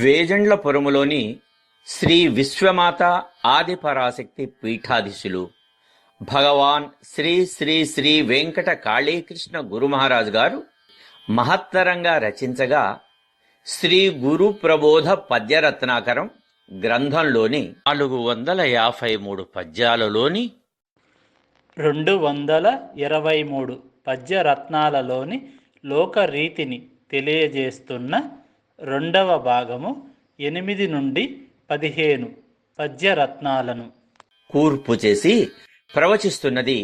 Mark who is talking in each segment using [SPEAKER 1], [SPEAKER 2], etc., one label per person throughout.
[SPEAKER 1] వేజండ్లపురములోని శ్రీ విశ్వమాత ఆదిపరాశక్తి పీఠాధీశులు భగవాన్ శ్రీ శ్రీ శ్రీ వెంకట కాళీకృష్ణ గురుమహారాజు గారు మహత్తరంగా రచించగా శ్రీ గురు ప్రబోధ పద్యరత్నాకరం గ్రంథంలోని 453 పద్యాలలోని
[SPEAKER 2] 223 పద్యరత్నాలలోని లోకరీతిని తెలియజేస్తున్న రెండవ భాగము 8 నుండి 15 పద్యరత్నాలను
[SPEAKER 1] కూర్పు చేసి ప్రవచిస్తున్నది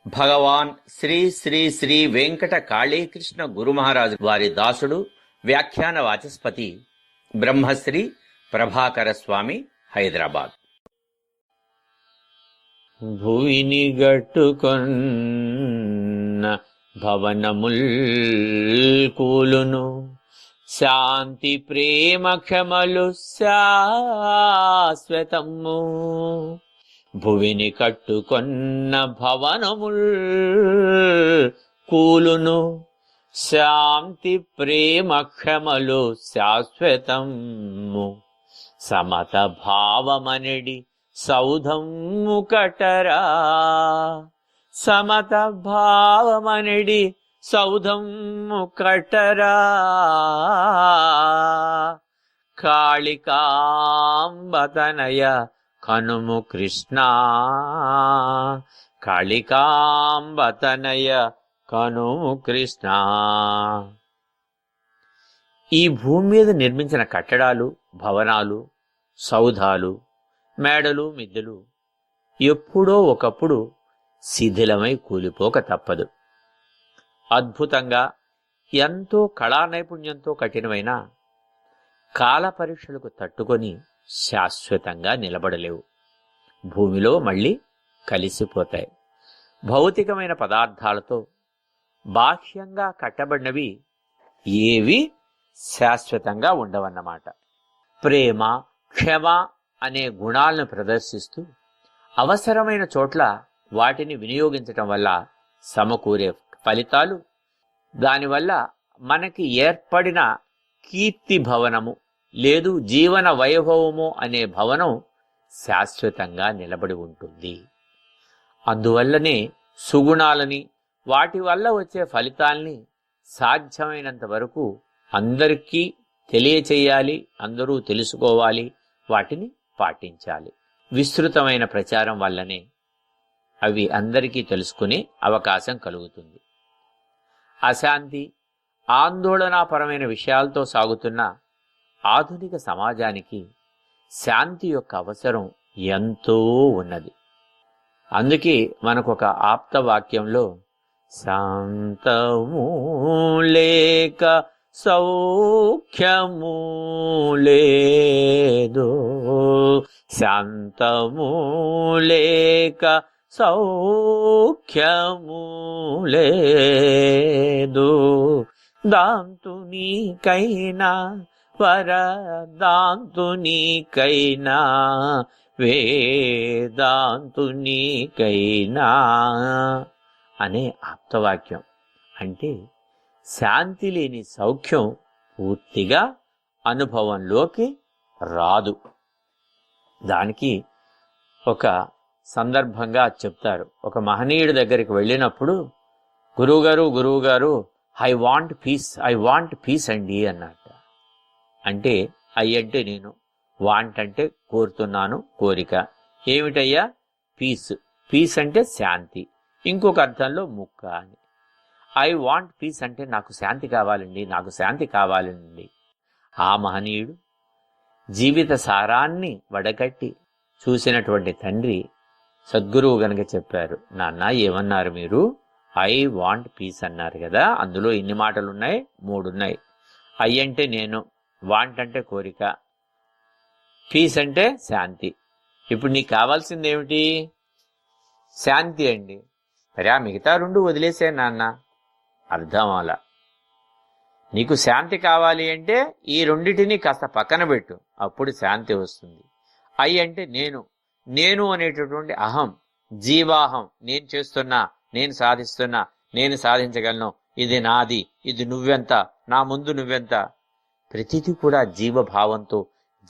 [SPEAKER 1] భగవాన్ శ్రీ శ్రీ శ్రీ వెంకట కాళీకృష్ణ గురుమహారాజు వారి దాసుడు వ్యాఖ్యాన వాచస్పతి బ్రహ్మశ్రీ ప్రభాకర స్వామి, హైదరాబాద్.
[SPEAKER 3] భువిని గట్టుకొన్న భవనముల్ కూలును, శాంతి ప్రేమ క్షమలు శాశ్వతము. భువిని కట్టుకొన్న భవనముల్ కూలును, శాంతి ప్రేమ క్షమలు శాశ్వతము. సమత భావమనడి సౌధము కటరా, సమత భావమనడి సౌధము కటరా. కాళికాంబతనయ కనుము కృష్ణ, కాళికాంబతనయ కనుము కృష్ణ. ఈ భూమి మీద నిర్మించిన కట్టడాలు, భవనాలు, సౌధాలు, మేడలు, మిద్దెలు ఎప్పుడో ఒకప్పుడు శిథిలమై కూలిపోక తప్పదు. అద్భుతంగా ఎంతో కళా నైపుణ్యంతో కఠినమైన కాల పరీక్షలకు తట్టుకొని శాశ్వతంగా నిలబడలేవు. భూమిలో మళ్ళీ కలిసిపోతాయి. భౌతికమైన పదార్థాలతో బాహ్యంగా కట్టబడినవి ఏవి శాశ్వతంగా ఉండవన్నమాట. ప్రేమ, క్షమ అనే గుణాలను ప్రదర్శిస్తూ అవసరమైన చోట్ల వాటిని వినియోగించటం వల్ల సమకూరే ఫలితాలు, దానివల్ల మనకి ఏర్పడిన కీర్తి భవనము లేదు జీవన వైభవము అనే భవనం శాశ్వతంగా నిలబడి ఉంటుంది. అందువల్లనే సుగుణాలని, వాటి వల్ల వచ్చే ఫలితాల్ని సాధ్యమైనంత వరకు అందరికీ తెలియచేయాలి, అందరూ తెలుసుకోవాలి, వాటిని పాటించాలి. విస్తృతమైన ప్రచారం వల్లనే అవి అందరికీ తెలుసుకునే అవకాశం కలుగుతుంది. అశాంతి, ఆందోళనాపరమైన విషయాలతో సాగుతున్న ఆధునిక సమాజానికి శాంతి యొక్క అవసరం ఎంతో ఉన్నది. అందుకే మనకొక ఆప్త వాక్యంలో శాంతము లేక సౌఖ్యము లేదు, శాంతము లేక సౌఖ్యము లేదు. దాంతునికైనా వరదాంతునికైనా వేదాంతునికైనా అనే ఆప్తవాక్యం. అంటే శాంతి లేని సౌఖ్యం పూర్తిగా అనుభవంలోకి రాదు. దానికి ఒక సందర్భంగా చెప్తారు. ఒక మహనీయుడి దగ్గరికి వెళ్ళినప్పుడు, గురువుగారు ఐ వాంట్ పీస్ అండి అన్నట్ట. అంటే ఐ అంటే నేను, వాంట్ అంటే కోరుతున్నాను, కోరిక. ఏమిటయ్యా? పీస్ అంటే శాంతి, ఇంకొక అర్థంలో ముక్క అని. ఐ వాంట్ పీస్ అంటే నాకు శాంతి కావాలండి. ఆ మహనీయుడు జీవిత సారాన్ని వడగట్టి చూసినటువంటి తండ్రి సద్గురువు గనక చెప్పారు, నాన్న ఏమన్నారు మీరు? ఐ వాంట్ పీస్ అన్నారు కదా, అందులో ఇన్ని మాటలున్నాయి, 3 ఉన్నాయి. ఐ అంటే నేను, వాంట్ అంటే కోరిక, పీస్ అంటే శాంతి. ఇప్పుడు నీకు కావాల్సింది ఏమిటి? శాంతి అండి. మరి ఆ మిగతా 2 వదిలేసే నాన్న. అర్థం అలా. నీకు శాంతి కావాలి అంటే ఈ 2టిని కాస్త పక్కన పెట్టు, అప్పుడు శాంతి వస్తుంది. ఐ అంటే నేను అనేటటువంటి అహం, జీవాహం. నేను చేస్తున్నా, నేను సాధిస్తున్నా, నేను సాధించగలను, ఇది నాది, ఇది నువ్వెంత, నా ముందు నువ్వెంత. ప్రతిదీ కూడా జీవభావంతో,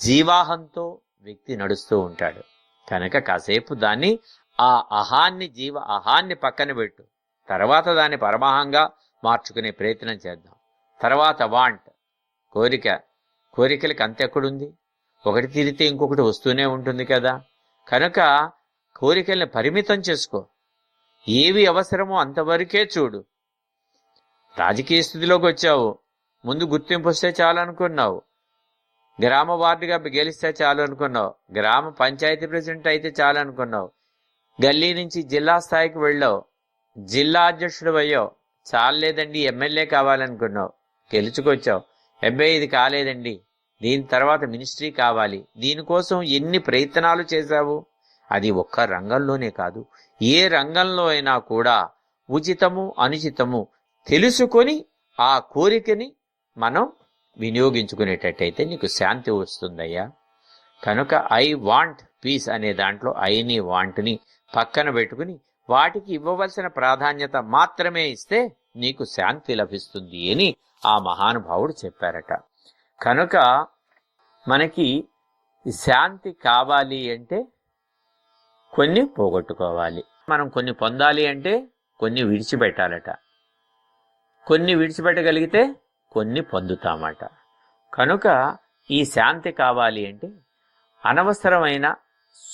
[SPEAKER 3] జీవాహంతో వ్యక్తి నడుస్తూ ఉంటాడు. కనుక కాసేపు దాన్ని, ఆ అహాన్ని పక్కన పెట్టు. తర్వాత దాన్ని పరమాహంగా మార్చుకునే ప్రయత్నం చేద్దాం. తర్వాత వాంట్, కోరికలకి అంతెక్కడుంది? ఒకటి తీరితే ఇంకొకటి వస్తూనే ఉంటుంది కదా. కనుక కోరికల్ని పరిమితం చేసుకో. ఏవి అవసరమో అంతవరకే చూడు. రాజకీయ స్థితిలోకి వచ్చావు, ముందు గుర్తింపు వస్తే చాలు అనుకున్నావు, గ్రామ వార్డుగా గెలిస్తే చాలు అనుకున్నావు, గ్రామ పంచాయతీ ప్రెసిడెంట్ అయితే చాలు అనుకున్నావు, గల్లీ నుంచి జిల్లా స్థాయికి వెళ్ళావు, జిల్లా అధ్యక్షుడు అయ్యావు, చాలేదండి ఎమ్మెల్యే కావాలనుకున్నావు, గెలుచుకొచ్చావు, అబ్బాయి ఇది కాలేదండి, దీని తర్వాత మినిస్ట్రీ కావాలి, దీనికోసం ఎన్ని ప్రయత్నాలు చేశావు. అది ఒక్క రంగంలోనే కాదు, ఏ రంగంలో అయినా కూడా ఉచితము అనుచితము తెలుసుకొని ఆ కోరికని మనం వినియోగించుకునేటట్టయితే నీకు శాంతి వస్తుందయ్యా. కనుక ఐ వాంట్ పీస్ అనే దాంట్లో ఐని వాంట్ని పక్కన పెట్టుకుని వాటికి ఇవ్వవలసిన ప్రాధాన్యత మాత్రమే ఇస్తే నీకు శాంతి లభిస్తుంది అని ఆ మహానుభావుడు చెప్పారట. కనుక మనకి శాంతి కావాలి అంటే కొన్ని పోగొట్టుకోవాలి. మనం కొన్ని పొందాలి అంటే కొన్ని విడిచిపెట్టాలట. కొన్ని విడిచిపెట్టగలిగితే కొన్ని పొందుతామట. కనుక ఈ శాంతి కావాలి అంటే అనవసరమైన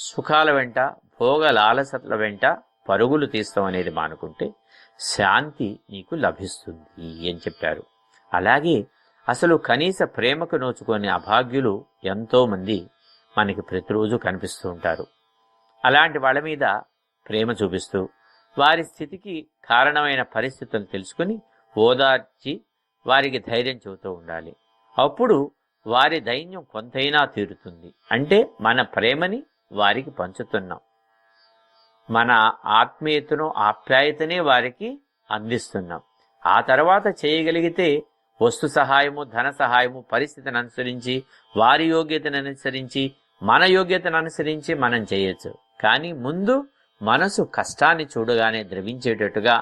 [SPEAKER 3] సుఖాల వెంట, భోగ లాలసతల వెంట పరుగులు తీస్తాం అనేది మానుకుంటే శాంతి నీకు లభిస్తుంది అని చెప్పారు. అలాగే అసలు కనీస ప్రేమకు నోచుకొని అభాగ్యులు ఎంతోమంది మనకి ప్రతిరోజు కనిపిస్తూ ఉంటారు. అలాంటి వాళ్ళ మీద ప్రేమ చూపిస్తూ వారి స్థితికి కారణమైన పరిస్థితులను తెలుసుకుని ఓదార్చి వారికి ధైర్యం చెబుతూ ఉండాలి. అప్పుడు వారి దైన్యం కొంతైనా తీరుతుంది. అంటే మన ప్రేమని వారికి పంచుతున్నాం, మన ఆత్మీయతను ఆప్యాయతనే వారికి అందిస్తున్నాం. ఆ తర్వాత చేయగలిగితే వస్తు సహాయము, ధన సహాయము పరిస్థితిని అనుసరించి, వారి యోగ్యతను అనుసరించి, మన యోగ్యతను అనుసరించి మనం చేయొచ్చు. కానీ ముందు మనసు కష్టాన్ని చూడగానే ద్రవించేటట్టుగా,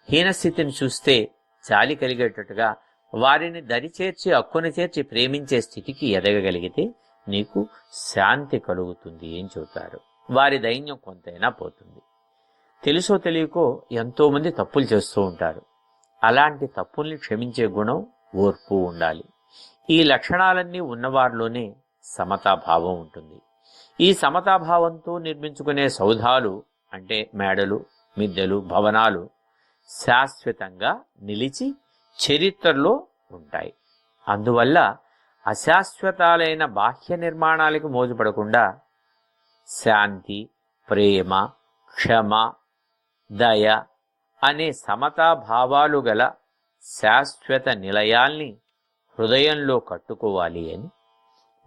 [SPEAKER 3] హీనస్థితిని చూస్తే జాలి కలిగేటట్టుగా, వారిని దరిచేర్చి అక్కుని చేర్చి ప్రేమించే స్థితికి ఎదగగలిగితే నీకు శాంతి కలుగుతుంది ఏం చెబుతారు. వారి దైన్యం కొంతైనా పోతుంది. తెలుసో తెలియకో ఎంతోమంది తప్పులు చేస్తూ ఉంటారు. అలాంటి తప్పుల్ని క్షమించే గుణం, ఓర్పు ఉండాలి. ఈ లక్షణాలన్నీ ఉన్నవారిలోనే సమతాభావం ఉంటుంది. ఈ సమతాభావంతో నిర్మించుకునే సౌధాలు అంటే మేడలు, మిద్దెలు, భవనాలు శాశ్వతంగా నిలిచి చరిత్రలో ఉంటాయి. అందువల్ల అశాశ్వతాలైన బాహ్య నిర్మాణాలకు మోజుపడకుండా శాంతి, ప్రేమ, క్షమ, దయ అనే సమతాభావాలు గల శాశ్వత నిలయాల్ని హృదయంలో కట్టుకోవాలి అని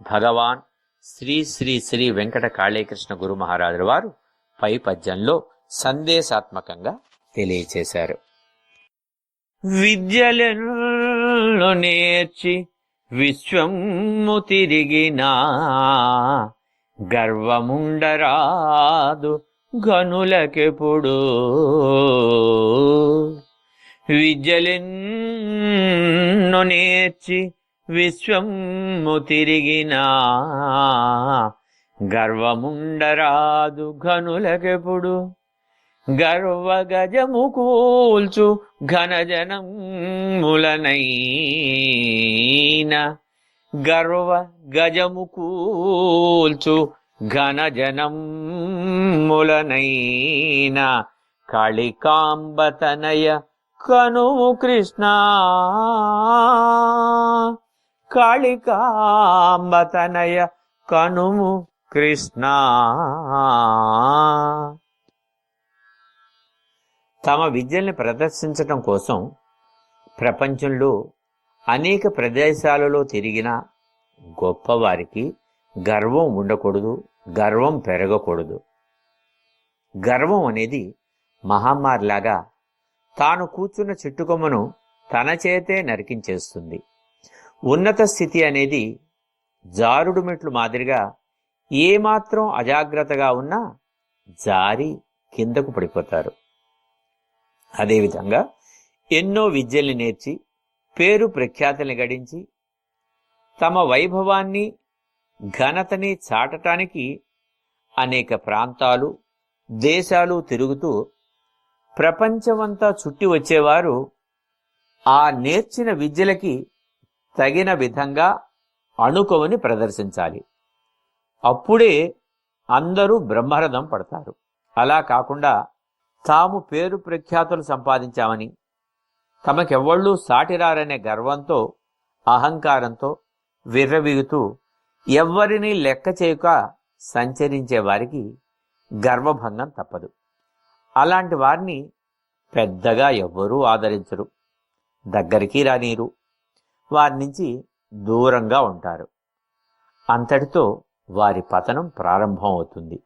[SPEAKER 3] భగవాన్ శ్రీ శ్రీ శ్రీ వెంకట కాళీకృష్ణ గురు మహారాజుల వారు పై పద్యంలో సందేశాత్మకంగా తెలియచేశారు. విద్యలను నేర్చి విశ్వము తిరిగినా గర్వముండరాదు గనులకెప్పుడు. విద్యలెన్నో నేర్చి విశ్వము తిరిగినా గర్వముండరాదు ఘనులకెప్పుడు. గర్వ గజము కూల్చు ఘనజనములనైనా గర్వ గజము కూల్చు ఘనజనములనైనా కాళికాంబతనయ కనుము కృష్ణ. కాళికాంబతనయ కనుము కృష్ణ. తమ విద్యల్ని ప్రదర్శించటం కోసం ప్రపంచంలో అనేక ప్రదేశాలలో తిరిగిన గొప్పవారికి గర్వం ఉండకూడదు, గర్వం పెరగకూడదు. గర్వం అనేది మహమ్మారిలాగా తాను కూర్చున్న చెట్టుకొమ్మను తన చేతే నరికించేస్తుంది. ఉన్నత స్థితి అనేది జారుడు మెట్లు మాదిరిగా ఏమాత్రం అజాగ్రత్తగా ఉన్నా జారి కిందకు పడిపోతారు. అదేవిధంగా ఎన్నో విద్యల్ని నేర్చి పేరు ప్రఖ్యాతుల్ని గడించి తమ వైభవాన్ని ఘనతని చాటటానికి అనేక ప్రాంతాలు దేశాలు తిరుగుతూ ప్రపంచమంతా చుట్టి వచ్చేవారు ఆ నేర్చిన విద్యలకి తగిన విధంగా అణుకువని ప్రదర్శించాలి. అప్పుడే అందరూ బ్రహ్మరథం పడతారు. అలా కాకుండా తాము పేరు ప్రఖ్యాతులు సంపాదించామని, తమకెవ్వళ్ళూ సాటిరారనే గర్వంతో అహంకారంతో విర్రవీగుతూ ఎవ్వరినీ లెక్క చేయక సంచరించే వారికి గర్వభంగం తప్పదు. అలాంటి వారిని పెద్దగా ఎవ్వరూ ఆదరించరు, దగ్గరికి రానీరు, వారి నుంచి దూరంగా ఉంటారు. అంతటితో వారి పతనం ప్రారంభం అవుతుంది.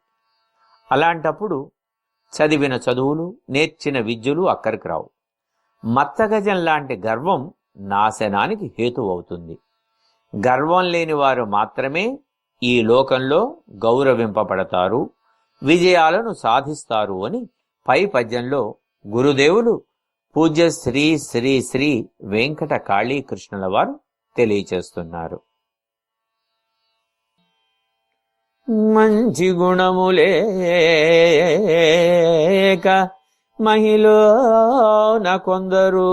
[SPEAKER 3] అలాంటప్పుడు చదివిన చదువులు, నేర్చిన విద్యలు అక్కడికి రావు. మత్తగజం లాంటి గర్వం నాశనానికి హేతువవుతుంది. గర్వం లేని వారు మాత్రమే ఈ లోకంలో గౌరవింపబడతారు, విజయాలను సాధిస్తారు అని పై పద్యంలో గురుదేవులు పూజ్య శ్రీ శ్రీ శ్రీ వెంకట కాళీకృష్ణుల వారు తెలియచేస్తున్నారు. మంచి గుణములేక మహిళన కొందరు,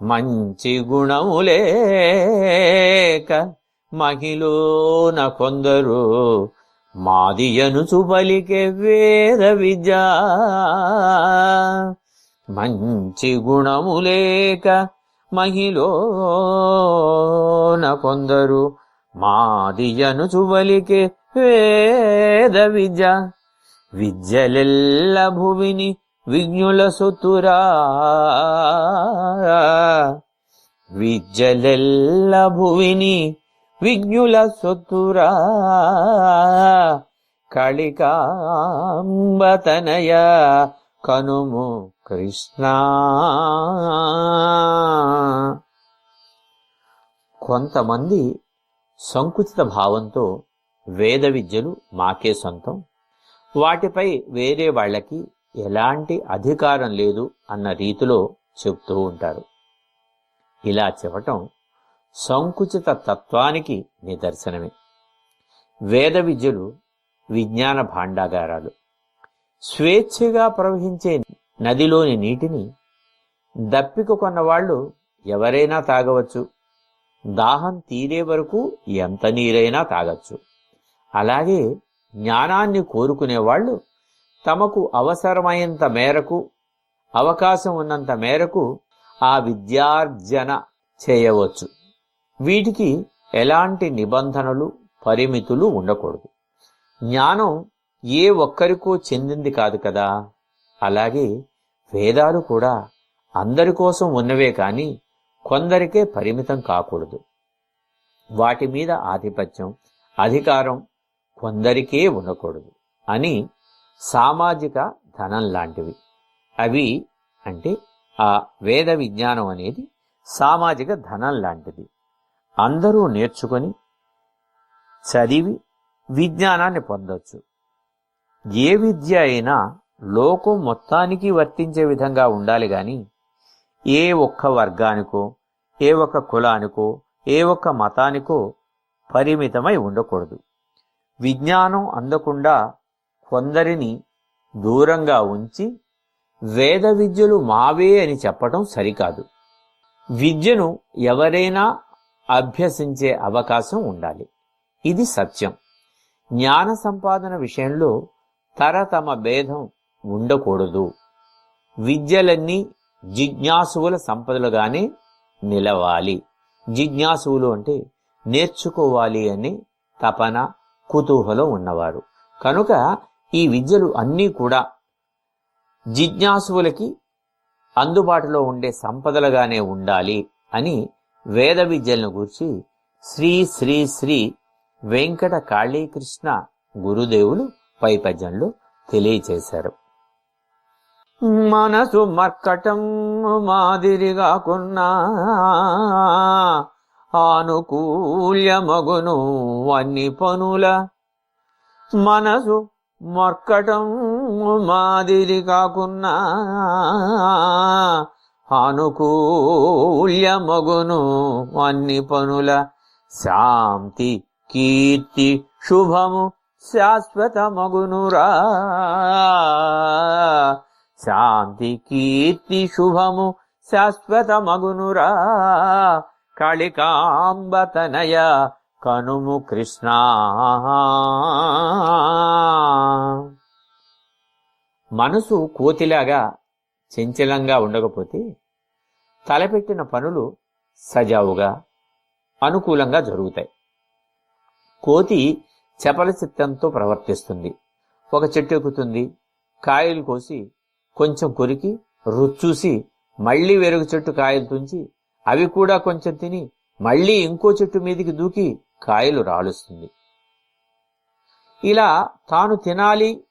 [SPEAKER 3] మంచి గుణములేక మహిళన కొందరు, మాదియను చుబలికే వేద విద్య. మంచి గుణములేక మహిళన కొందరు, మాదియను చుబలికే వేద విద్య. విద్యలెల్ల భువిని విజ్ఞుల సొత్తురా, విద్యలెల్ల భువిని విజ్ఞుల సొత్తురా, కళికాంబతనయ కనుము కృష్ణ. కొంతమంది సంకుచిత భావంతో వేద విద్యలు మాకే సొంతం, వాటిపై వేరే వాళ్ళకి ఎలాంటి అధికారం లేదు అన్న రీతిలో చెప్తూ ఉంటారు. ఇలా చెప్పటం సంకుచిత తత్వానికి నిదర్శనమే. వేద విద్యలు విజ్ఞాన భాండాగారాలు. స్వేచ్ఛగా ప్రవహించే నదిలోని నీటిని దప్పిక కొన్నవాళ్లు ఎవరైనా తాగవచ్చు, దాహం తీరే వరకు ఎంత నీరైనా తాగచ్చు. అలాగే జ్ఞానాన్ని కోరుకునేవాళ్లు తమకు అవసరమైనంత మేరకు, అవకాశం ఉన్నంత మేరకు ఆ విద్యార్జన చేయవచ్చు. వీటికి ఎలాంటి నిబంధనలు, పరిమితులు ఉండకూడదు. జ్ఞానం ఏ ఒక్కరికో చెందింది కాదు కదా. అలాగే వేదాలు కూడా అందరి కోసం ఉన్నవే కాని కొందరికే పరిమితం కాకూడదు. వాటి మీద ఆధిపత్యం, అధికారం కొందరికే ఉండకూడదు అని సామాజిక ధనం లాంటివి. అవి అంటే ఆ వేద విజ్ఞానం అనేది సామాజిక ధనం లాంటిది. అందరూ నేర్చుకొని చదివి విజ్ఞానాన్ని పొందొచ్చు. ఏ విద్య అయినా లోకం మొత్తానికి వర్తించే విధంగా ఉండాలి గాని ఏ ఒక్క వర్గానికో, ఏ ఒక్క కులానికో, ఏ ఒక్క మతానికో పరిమితమై ఉండకూడదు. విజ్ఞానం అందకుండా కొందరిని దూరంగా ఉంచి వేద విద్యలు మావే అని చెప్పటం సరికాదు. విద్యను ఎవరైనా అభ్యసించే అవకాశం ఉండాలి. ఇది సత్యం. జ్ఞాన సంపాదన విషయంలో తరతమ భేదం ఉండకూడదు. విద్యలన్నీ జిజ్ఞాసువుల సంపదలుగానే నిలవాలి. జిజ్ఞాసువులు అంటే నేర్చుకోవాలి అనే తపన, కుతూహలం ఉన్నవారు. కనుక ఈ విద్యలు అన్నీ కూడా జిజ్ఞాసువులకి అందుబాటులో ఉండే సంపదలుగానే ఉండాలి అని వేద విద్యలను గురించి శ్రీ శ్రీ శ్రీ వెంకట కాళీకృష్ణ గురుదేవులు పై పద్యంలో తెలియచేశారు. మనసు మర్కటం మాదిరిగాకున్నా ఆనుకూల్యమగును అన్ని పనుల. మనసు మర్కటం మాదిరి కాకున్నా ఆనుకూల్యమగును అన్ని పనుల శాంతి కీర్తి శుభము శాశ్వతమగునురా. శాంతి కీర్తి శుభము శాశ్వతమగునురా. కాళికాంబతనయ కనుము కృష్ణ. మనసు కోతిలాగా చంచలంగా ఉండకపోతే తలపెట్టిన పనులు సజావుగా అనుకూలంగా జరుగుతాయి. కోతి చపల చిత్తంతో ప్రవర్తిస్తుంది. ఒక చెట్టు ఎక్కుతుంది, కాయలు కోసి కొంచెం కొరికి రుచూసి మళ్లీ వేరొక చెట్టు కాయలు తుంచి అవి కూడా కొంచెం తిని మళ్లీ ఇంకో చెట్టు మీదికి దూకి కాయలు రాలుస్తుంది. ఇలా తాను తినాలి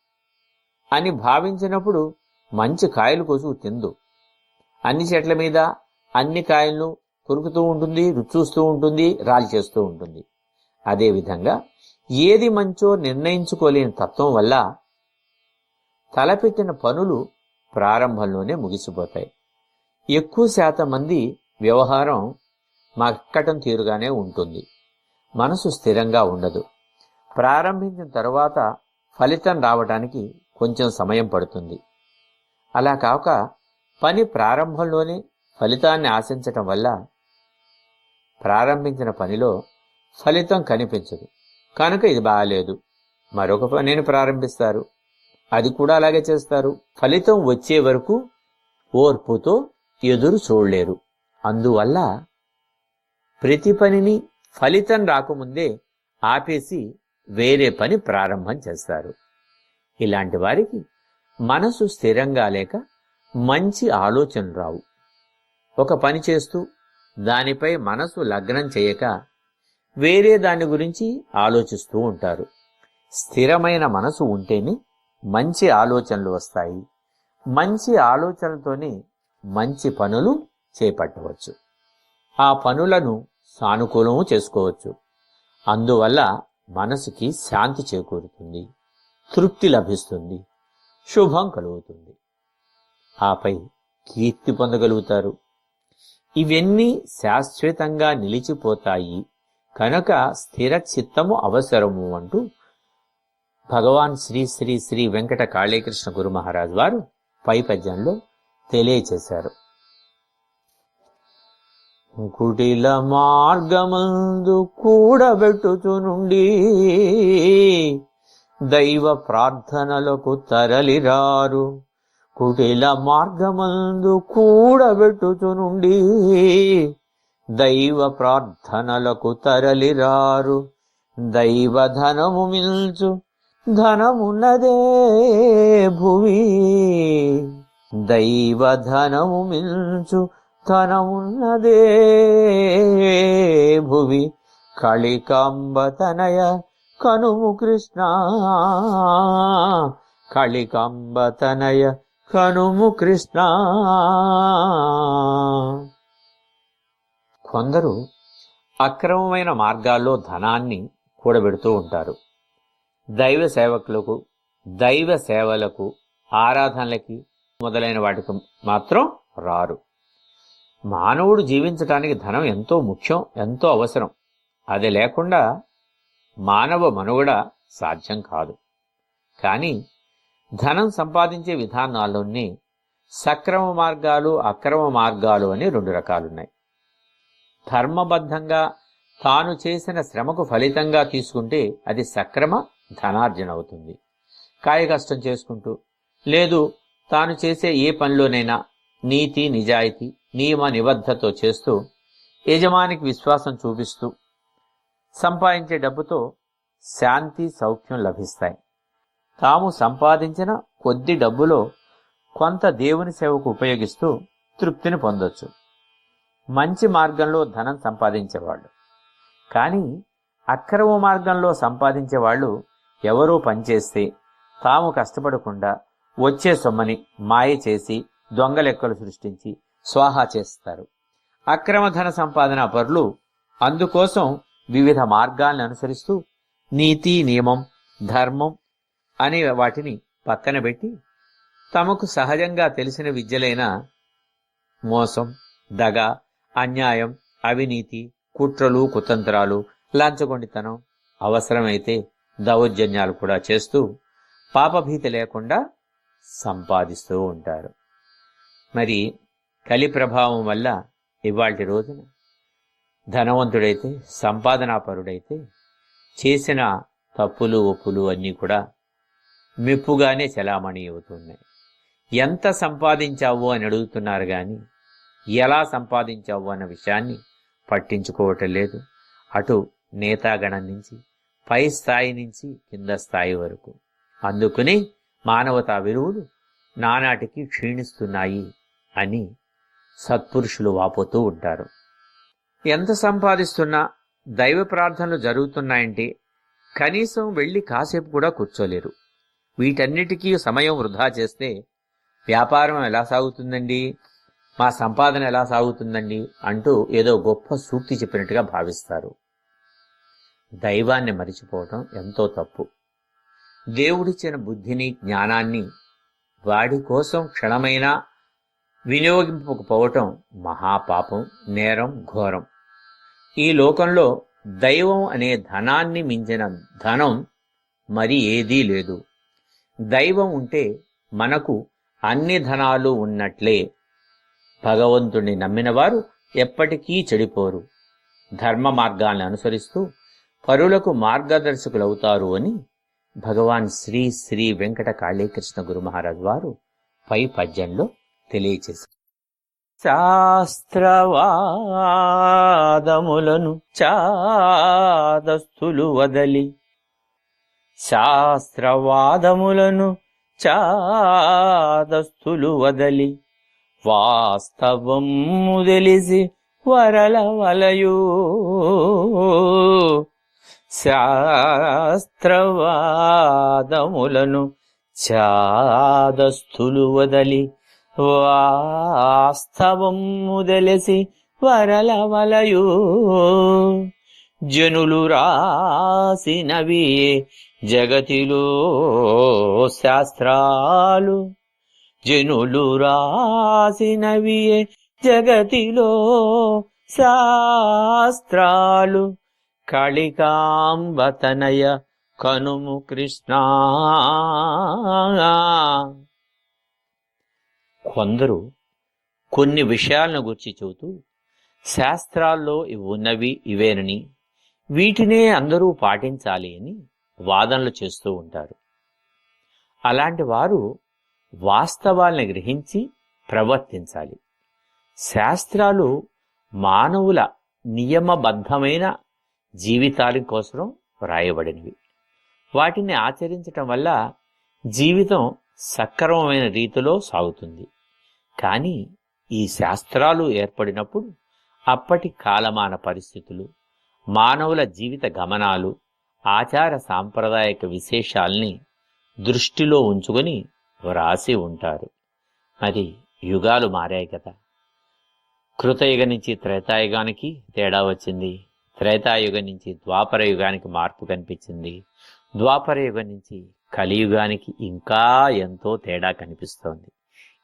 [SPEAKER 3] అని భావించినప్పుడు మంచి కాయలు కోసుకు తిందు. అన్ని చెట్ల మీద అన్ని కాయలను కొరుకుతూ ఉంటుంది, రుచూస్తూ ఉంటుంది, రాల్చేస్తూ ఉంటుంది. అదేవిధంగా ఏది మంచో నిర్ణయించుకోలేని తత్వం వల్ల తలపెట్టిన పనులు ప్రారంభంలోనే ముగిసిపోతాయి. ఎక్కువ శాతం మంది వ్యవహారం మక్కటం తీరుగానే ఉంటుంది. మనసు స్థిరంగా ఉండదు. ప్రారంభించిన తరువాత ఫలితం రావడానికి కొంచెం సమయం పడుతుంది. అలా కాక పని ప్రారంభంలోనే ఫలితాన్ని ఆశించటం వల్ల ప్రారంభించిన పనిలో ఫలితం కనిపించదు. కనుక ఇది బాగాలేదు, మరొక పనిని ప్రారంభిస్తారు, అది కూడా అలాగే చేస్తారు. ఫలితం వచ్చే వరకు ఓర్పుతో ఎదురు చూడలేరు. అందువల్ల ప్రతి పనిని ఫలితం రాకముందే ఆపేసి వేరే పని ప్రారంభం చేస్తారు. ఇలాంటి వారికి మనసు స్థిరంగా లేక మంచి ఆలోచనలు రావు. ఒక పని చేస్తూ దానిపై మనసు లగ్నం చేయక వేరే దాని గురించి ఆలోచిస్తూ ఉంటారు. స్థిరమైన మనసు ఉంటేనే మంచి ఆలోచనలు వస్తాయి. మంచి ఆలోచనలతోనే మంచి పనులు చేపట్టవచ్చు. ఆ పనులను సానుకూలము చేసుకోవచ్చు. అందువల్ల మనసుకి శాంతి చేకూరుతుంది, తృప్తి లభిస్తుంది, శుభం కలుగుతుంది. ఆపై కీర్తి పొందగలుగుతారు. ఇవన్నీ శాశ్వతంగా నిలిచిపోతాయి కనుక స్థిర చిత్తము అవసరము అంటూ భగవాన్ శ్రీ శ్రీ శ్రీ వెంకట కాళీకృష్ణ గురు మహారాజ్ వారు పై పద్యంలో తెలియచేశారు. కుటిల మార్గమందు కూడబెట్టుచునుండి దైవ ప్రార్థనలకు తరలిరారు. కుటిల మార్గమందు కూడబెట్టుచునుండి దైవ ప్రార్థనలకు తరలిరారు. దైవ ధనము మిల్చు ధనమున్నదే భువి. దైవ ధనము మిల్చు ధనమున్నదే భువి. కాళికాంబతనయ కనుము కృష్ణ. కాళికాంబతనయ కనుము కృష్ణ. కొందరు అక్రమమైన మార్గాల్లో ధనాన్ని కూడబెడుతూ ఉంటారు. దైవ సేవకులకు, దైవ సేవలకు, ఆరాధనలకి మొదలైన వాటికి మాత్రం రారు. మానవుడు జీవించటానికి ధనం ఎంతో ముఖ్యం, ఎంతో అవసరం. అది లేకుండా మానవ మనుగడ సాధ్యం కాదు. కానీ ధనం సంపాదించే విధానాల్లోనే సక్రమ మార్గాలు, అక్రమ మార్గాలు అని రెండు రకాలున్నాయి. ధర్మబద్ధంగా తాను చేసిన శ్రమకు ఫలితంగా తీసుకుంటే అది సక్రమ ధనార్జన అవుతుంది. కాయకష్టం చేసుకుంటూ, లేదు తాను చేసే ఏ పనిలోనైనా నీతి నిజాయితీ నియమ నిబద్ధతో చేస్తూ యజమానికి విశ్వాసం చూపిస్తూ సంపాదించే డబ్బుతో శాంతి సౌఖ్యం లభిస్తాయి. తాము సంపాదించిన కొద్ది డబ్బులో కొంత దేవుని సేవకు ఉపయోగిస్తూ తృప్తిని పొందొచ్చు. మంచి మార్గంలో ధనం సంపాదించేవాళ్ళు. కానీ అక్రమ మార్గంలో సంపాదించేవాళ్ళు ఎవరో పనిచేస్తే తాము కష్టపడకుండా వచ్చే సొమ్మని మాయ చేసి దొంగ లెక్కలు సృష్టించి స్వాహా చేస్తారు. అక్రమ ధన సంపాదన పరులు అందుకోసం వివిధ మార్గాలను అనుసరిస్తూ నీతి నియమం ధర్మం అనే వాటిని పక్కన పెట్టి తమకు సహజంగా తెలిసిన విద్యలైన మోసం, దగ, అన్యాయం, అవినీతి, కుట్రలు, కుతంత్రాలు, లంచగొండితనం, అవసరమైతే దౌర్జన్యాలు కూడా చేస్తూ పాపభీతి లేకుండా సంపాదిస్తూ ఉంటారు. మరి కలి ప్రభావం వల్ల ఇవాల్టి రోజున ధనవంతుడైతే, సంపాదనాపరుడైతే చేసిన తప్పులు ఒప్పులు అన్నీ కూడా మెప్పుగానే చలామణి అవుతున్నాయి. ఎంత సంపాదించావు అని అడుగుతున్నారు కానీ ఎలా సంపాదించావు అన్న విషయాన్ని పట్టించుకోవటం లేదు. అటు నేతాగణం నుంచి, పై స్థాయి నుంచి కింద స్థాయి వరకు. అందుకని మానవతా విలువలు నానాటికి క్షీణిస్తున్నాయి అని సత్పురుషులు వాపోతూ ఉంటారు. ఎంత సంపాదిస్తున్నా దైవ ప్రార్థనలు జరుగుతున్నాయంటే కనీసం వెళ్ళి కాసేపు కూడా కూర్చోలేరు. వీటన్నిటికీ సమయం వృధా చేస్తే వ్యాపారం ఎలా సాగుతుందండి, మా సంపాదన ఎలా సాగుతుందండి అంటూ ఏదో గొప్ప సూక్తి చెప్పినట్టుగా భావిస్తారు. దైవాన్ని మరిచిపోవటం ఎంతో తప్పు. దేవుడిచ్చిన బుద్ధిని, జ్ఞానాన్ని వాడి కోసం క్షణమైనా వినియోగింపకపోవటం మహాపాపం, నేరం, ఘోరం. ఈ లోకంలో దైవం అనే ధనాన్ని మించిన ధనం మరి ఏదీ లేదు. దైవం ఉంటే మనకు అన్ని ధనాలు ఉన్నట్లే. భగవంతుణ్ణి నమ్మిన వారు ఎప్పటికీ చెడిపోరు. ధర్మ మార్గాన్ని అనుసరిస్తూ పరులకు మార్గదర్శకులవుతారు అని భగవాన్ శ్రీ శ్రీ వెంకట కాళీకృష్ణ గురు మహారాజ్ వారు పై పద్యంలో తెలియచేశారు. శాస్త్రవాదములను చాదస్తులు వదలి, శాస్త్రవాదములను చాదస్తులు వదలి, వాస్తవము తెలిసి వరల వలయు. శాస్త్రవాదములను చాదస్తులు వదలి, వాస్తవము తెలిసి వరల వలయు. జనులు రాసినవి జగతిలో శాస్త్రాలు, జనులు రాసినవి జగతిలో శాస్త్రాలు. కాళికాంబతనయ కనుము కృష్ణ. కొందరు కొన్ని విషయాలను గురించి చెబుతూ శాస్త్రాల్లో ఇవి ఉన్నవి ఇవేనని, వీటినే అందరూ పాటించాలి అని వాదనలు చేస్తూ ఉంటారు. అలాంటి వారు వాస్తవాల్ని గ్రహించి ప్రవర్తించాలి. శాస్త్రాలు మానవుల నియమబద్ధమైన జీవితాల కోసం వ్రాయబడినవి. వాటిని ఆచరించటం వల్ల జీవితం సక్రమమైన రీతిలో సాగుతుంది. కానీ ఈ శాస్త్రాలు ఏర్పడినప్పుడు అప్పటి కాలమాన పరిస్థితులు, మానవుల జీవిత గమనాలు, ఆచార సాంప్రదాయక విశేషాల్ని దృష్టిలో ఉంచుకొని వ్రాసి ఉంటారు. మరి యుగాలు మారాయి కదా. కృతయుగం నుంచి త్రేతాయుగానికి తేడా వచ్చింది. త్రేతాయుగం నుంచి ద్వాపర యుగానికి మార్పు కనిపించింది. ద్వాపర యుగం నుంచి కలియుగానికి ఇంకా ఎంతో తేడా కనిపిస్తోంది.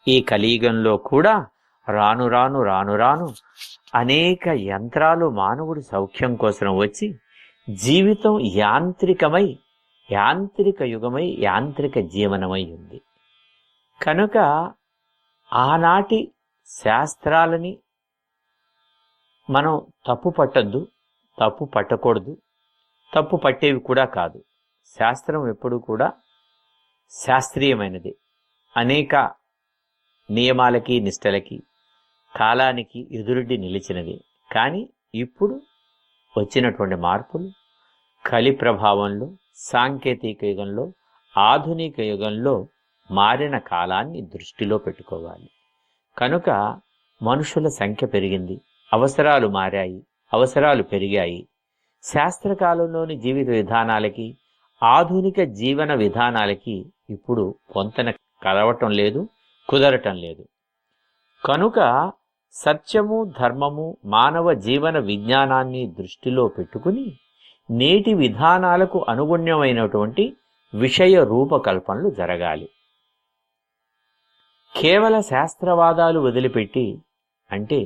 [SPEAKER 3] ఈ కలియుగంలో కూడా రాను రాను రాను రాను అనేక యంత్రాలు మానవుడి సౌఖ్యం కోసం వచ్చి జీవితం యాంత్రికమై, యాంత్రిక యుగమై, యాంత్రిక జీవనమై ఉంది. కనుక ఆనాటి శాస్త్రాలని మనం తప్పు పట్టద్దు, తప్పు పట్టకూడదు, తప్పు పట్టేవి కూడా కాదు. శాస్త్రం ఎప్పుడు కూడా శాస్త్రీయమైనది. అనేక నియమాలకి, నిష్టలకి, కాలానికి ఎదురుడి నిలిచినది. కానీ ఇప్పుడు వచ్చినటువంటి మార్పులు కలి ప్రభావంలో, సాంకేతిక యుగంలో, ఆధునిక యుగంలో మారిన కాలాన్ని దృష్టిలో పెట్టుకోవాలి. కనుక మనుషుల సంఖ్య పెరిగింది, అవసరాలు మారాయి, అవసరాలు పెరిగాయి. శాస్త్రకాలంలోని జీవిత విధానాలకి, ఆధునిక జీవన విధానాలకి ఇప్పుడు పొంతన కలవటం లేదు, కుదరటం లేదు. కనుక సత్యము, ధర్మము, మానవ జీవన విజ్ఞానాన్ని దృష్టిలో పెట్టుకుని నేటి విధానాలకు అనుగుణ్యమైనటువంటి విషయ రూపకల్పనలు జరగాలి. కేవల శాస్త్రవాదాలు వదిలిపెట్టి అంటే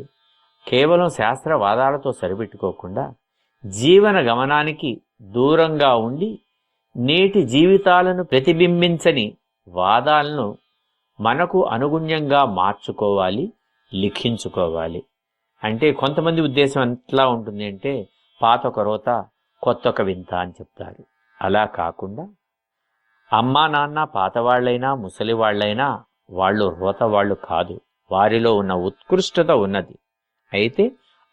[SPEAKER 3] కేవలం శాస్త్రవాదాలతో సరిపెట్టుకోకుండా జీవన గమనానికి దూరంగా ఉండి నేటి జీవితాలను ప్రతిబింబించని వాదాలను మనకు అనుగుణ్యంగా మార్చుకోవాలి, లిఖించుకోవాలి. అంటే కొంతమంది ఉద్దేశం ఎట్లా ఉంటుంది అంటే పాతొక రోత కొత్తొక వింత అని చెప్తారు. అలా కాకుండా అమ్మా నాన్న పాతవాళ్లైనా ముసలివాళ్లైనా వాళ్ళు రోత వాళ్ళు కాదు, వారిలో ఉన్న ఉత్కృష్టత ఉన్నది. అయితే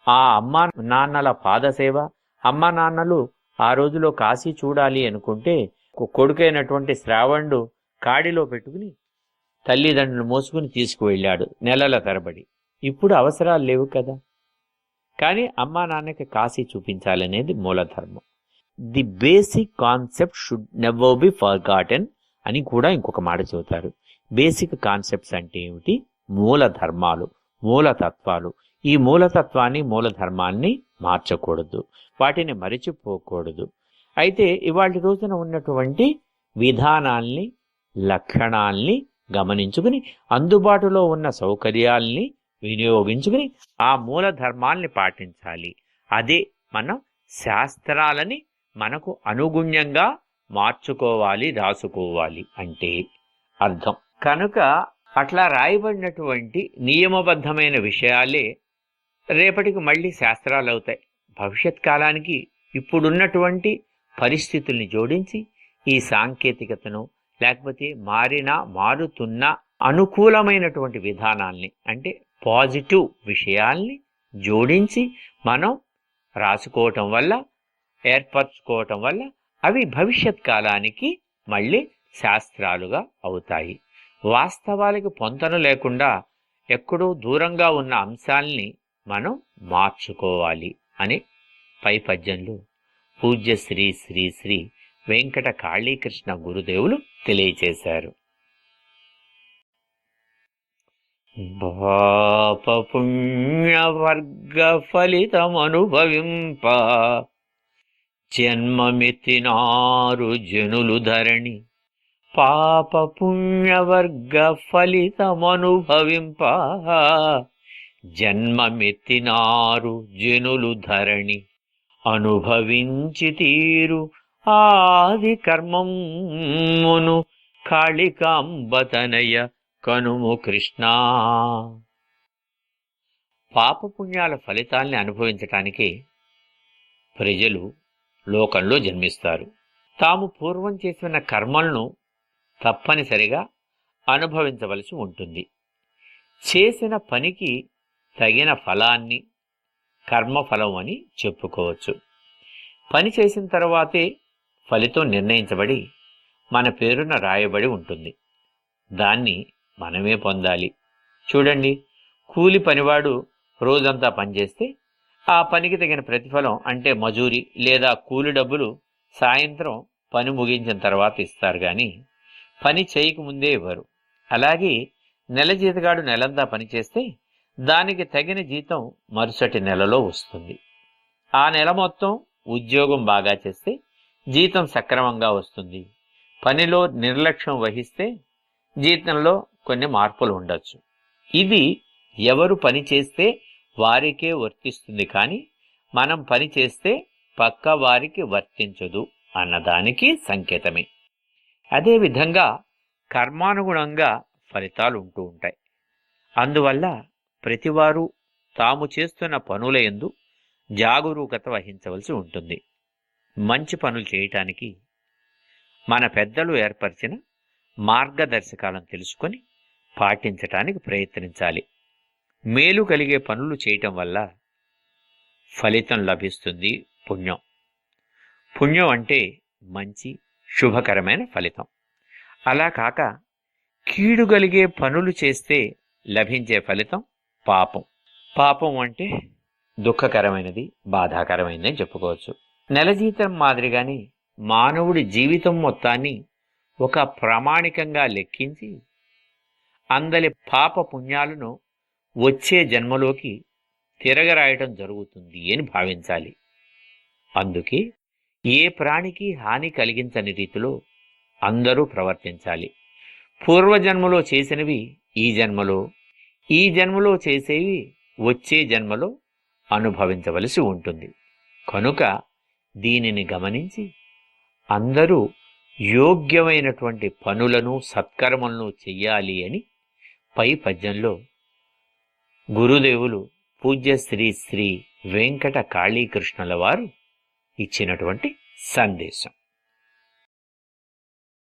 [SPEAKER 3] ఆ అమ్మా నాన్నల పాదసేవ, అమ్మా నాన్నలు ఆ రోజులో కాశీ చూడాలి అనుకుంటే కొడుకైనటువంటి శ్రావణుడు కాడిలో పెట్టుకుని తల్లిదండ్రులు మోసుకుని తీసుకువెళ్ళాడు నెలల తరబడి. ఇప్పుడు అవసరాలు లేవు కదా, కానీ అమ్మా నాన్నకి కాశీ చూపించాలనేది మూలధర్మం. The basic concept should never be forgotten అని కూడా ఇంకొక మాట చెబుతారు. బేసిక్ కాన్సెప్ట్స్ అంటే ఏమిటి? మూలధర్మాలు, మూలతత్వాలు. ఈ మూలతత్వాన్ని, మూలధర్మాన్ని మార్చకూడదు, వాటిని మరిచిపోకూడదు. అయితే ఇవాళ రోజున ఉన్నటువంటి విధానాల్ని, లక్షణాల్ని గమనించుకుని అందుబాటులో ఉన్న సౌకర్యాల్ని వినియోగించుకుని ఆ మూలధర్మాల్ని పాటించాలి. అదే మనం శాస్త్రాలని మనకు అనుగుణ్యంగా మార్చుకోవాలి, రాసుకోవాలి అంటే అర్థం. కనుక అట్లా రాయబడినటువంటి నియమబద్ధమైన విషయాలే రేపటికి మళ్ళీ శాస్త్రాలు అవుతాయి. భవిష్యత్ కాలానికి ఇప్పుడున్నటువంటి పరిస్థితుల్ని జోడించి ఈ సాంకేతికతను, లేకపోతే మారుతున్న అనుకూలమైనటువంటి విధానాల్ని, అంటే పాజిటివ్ విషయాల్ని జోడించి మనం రాసుకోవటం వల్ల, ఏర్పరచుకోవటం వల్ల అవి భవిష్యత్ కాలానికి మళ్ళీ శాస్త్రాలుగా అవుతాయి. వాస్తవాలకు పొంతన లేకుండా ఎక్కడో దూరంగా ఉన్న అంశాల్ని మనం మార్చుకోవాలి అని పై పద్యంలో పూజ్య శ్రీ శ్రీ శ్రీ వెంకట కాళీకృష్ణ గురుదేవులు తెలియచేశారు. పాపపుణ్యవర్గ ఫలితమనుభవింప జన్మమెత్తినారు జనులు ధరణి. పాపపుణ్యవర్గ ఫలితమనుభవింప జన్మమెత్తినారు జనులు ధరణి. అనుభవించి తీరు ఆది కర్మమును కాళికాంబతనయ కనుము కృష్ణ. పాపపుణ్యాల ఫలితాల్ని అనుభవించటానికి ప్రజలు లోకంలో జన్మిస్తారు. తాము పూర్వం చేసిన కర్మలను తప్పనిసరిగా అనుభవించవలసి ఉంటుంది. చేసిన పనికి తగిన ఫలాన్ని కర్మఫలం అని చెప్పుకోవచ్చు. పని చేసిన తర్వాతే ఫలితం నిర్ణయించబడి మన పేరున రాయబడి ఉంటుంది. దాన్ని మనమే పొందాలి. చూడండి, కూలి పనివాడు రోజంతా పనిచేస్తే ఆ పనికి తగిన ప్రతిఫలం అంటే మజూరి లేదా కూలి డబ్బులు సాయంత్రం పని ముగించిన తర్వాత ఇస్తారు, కానీ పని చేయకముందే ఇవ్వరు. అలాగే నెల జీతగాడు నెలంతా పనిచేస్తే దానికి తగిన జీతం మరుసటి నెలలో వస్తుంది. ఆ నెల మొత్తం ఉద్యోగం బాగా చేస్తే జీతం సక్రమంగా వస్తుంది. పనిలో నిర్లక్ష్యం వహిస్తే జీతంలో కొన్ని మార్పులు ఉండొచ్చు. ఇది ఎవరు పని చేస్తే వారికే వర్తిస్తుంది, కానీ మనం పని చేస్తే పక్క వారికి వర్తించదు అన్నదానికి సంకేతమే. అదేవిధంగా కర్మానుగుణంగా ఫలితాలు ఉంటూ ఉంటాయి. అందువల్ల ప్రతివారు తాము చేస్తున్న పనుల యందు జాగరూకత వహించవలసి ఉంటుంది. మంచి పనులు చేయటానికి మన పెద్దలు ఏర్పరిచిన మార్గదర్శకాలను తెలుసుకొని పాటించటానికి ప్రయత్నించాలి. మేలు కలిగే పనులు చేయటం వల్ల ఫలితం లభిస్తుంది, పుణ్యం. పుణ్యం అంటే మంచి శుభకరమైన ఫలితం. అలా కాక కీడు కలిగే పనులు చేస్తే లభించే ఫలితం పాపం. పాపం అంటే దుఃఖకరమైనది, బాధాకరమైనది అని చెప్పుకోవచ్చు. నెల జీతం మాదిరిగానే మానవుడి జీవితం మొత్తాన్ని ఒక ప్రామాణికంగా లెక్కించి అందలి పాప పుణ్యాలను వచ్చే జన్మలోకి తిరగరాయటం జరుగుతుంది అని భావించాలి. అందుకే ఏ ప్రాణికి హాని కలిగించని రీతిలో అందరూ ప్రవర్తించాలి. పూర్వజన్మలో చేసినవి ఈ జన్మలో, ఈ జన్మలో చేసేవి వచ్చే జన్మలో అనుభవించవలసి ఉంటుంది. కనుక దీనిని గమనించి అందరూ యోగ్యమైనటువంటి పనులను సత్కర్మలను చెయ్యాలి అని పై పద్యంలో గురుదేవులు పూజ్య శ్రీ శ్రీ వెంకట కాళీకృష్ణుల వారు ఇచ్చినటువంటి సందేశం.